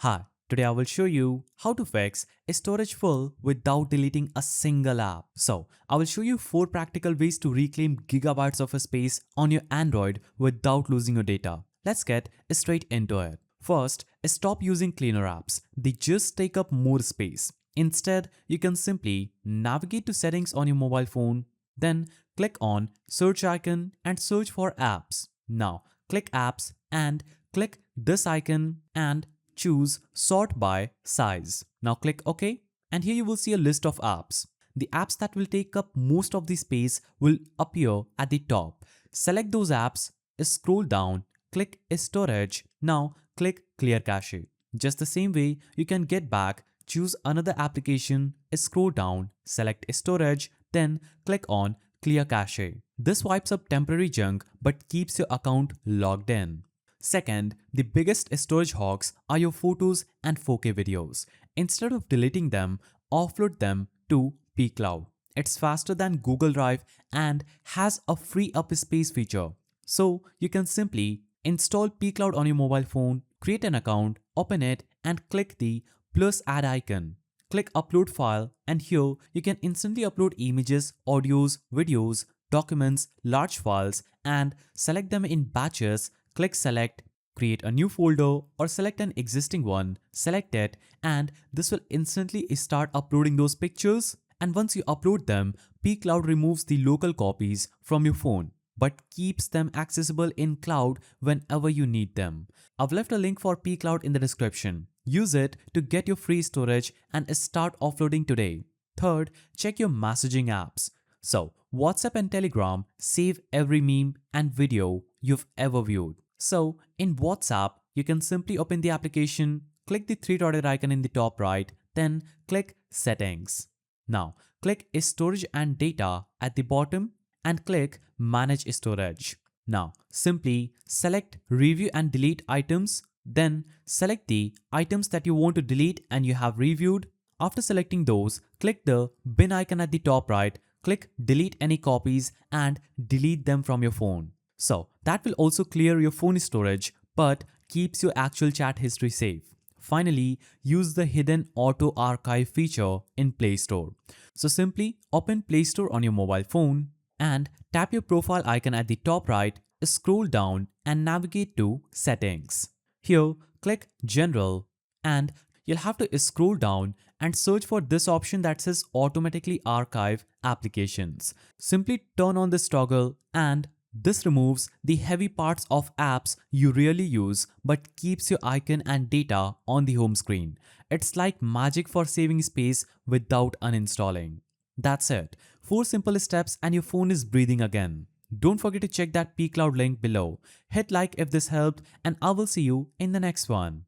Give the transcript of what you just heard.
Hi, today I will show you how to fix a storage full without deleting a single app. So, I will show you 4 practical ways to reclaim gigabytes of space on your Android without losing your data. Let's get straight into it. First, stop using cleaner apps. They just take up more space. Instead, you can simply navigate to settings on your mobile phone, then click on search icon and search for apps. Now, click apps and click this icon and choose sort by size. Now click OK and here you will see a list of apps. The apps that will take up most of the space will appear at the top. Select those apps, scroll down, click storage. Now click clear cache. Just the same way you can get back, choose another application, scroll down, select storage, then click on clear cache. This wipes up temporary junk but keeps your account logged in. Second, the biggest storage hogs are your photos and 4K videos. Instead of deleting them, offload them to pCloud. It's faster than Google Drive and has a free up space feature. So you can simply install pCloud on your mobile phone, create an account, open it and click the plus add icon. Click upload file and here you can instantly upload images, audios, videos, documents, large files and select them in batches. Click select, create a new folder or select an existing one, select it and this will instantly start uploading those pictures. And once you upload them, pCloud removes the local copies from your phone but keeps them accessible in cloud whenever you need them. I've left a link for pCloud in the description. Use it to get your free storage and start offloading today. Third, check your messaging apps. So, WhatsApp and Telegram save every meme and video you've ever viewed. So, in WhatsApp, you can simply open the application, click the three-dotted icon in the top right, then click Settings. Now, click Storage and Data at the bottom and click Manage Storage. Now, simply select Review and Delete items, then select the items that you want to delete and you have reviewed. After selecting those, click the bin icon at the top right, click delete any copies and delete them from your phone. So that will also clear your phone storage but keeps your actual chat history safe. Finally, use the hidden auto archive feature in Play Store. So simply open Play Store on your mobile phone and tap your profile icon at the top right, scroll down and navigate to Settings. Here, click General and you'll have to scroll down and search for this option that says Automatically Archive Applications. Simply turn on this toggle and this removes the heavy parts of apps you really use but keeps your icon and data on the home screen. It's like magic for saving space without uninstalling. That's it. 4 simple steps and your phone is breathing again. Don't forget to check that pCloud link below. Hit like if this helped and I will see you in the next one.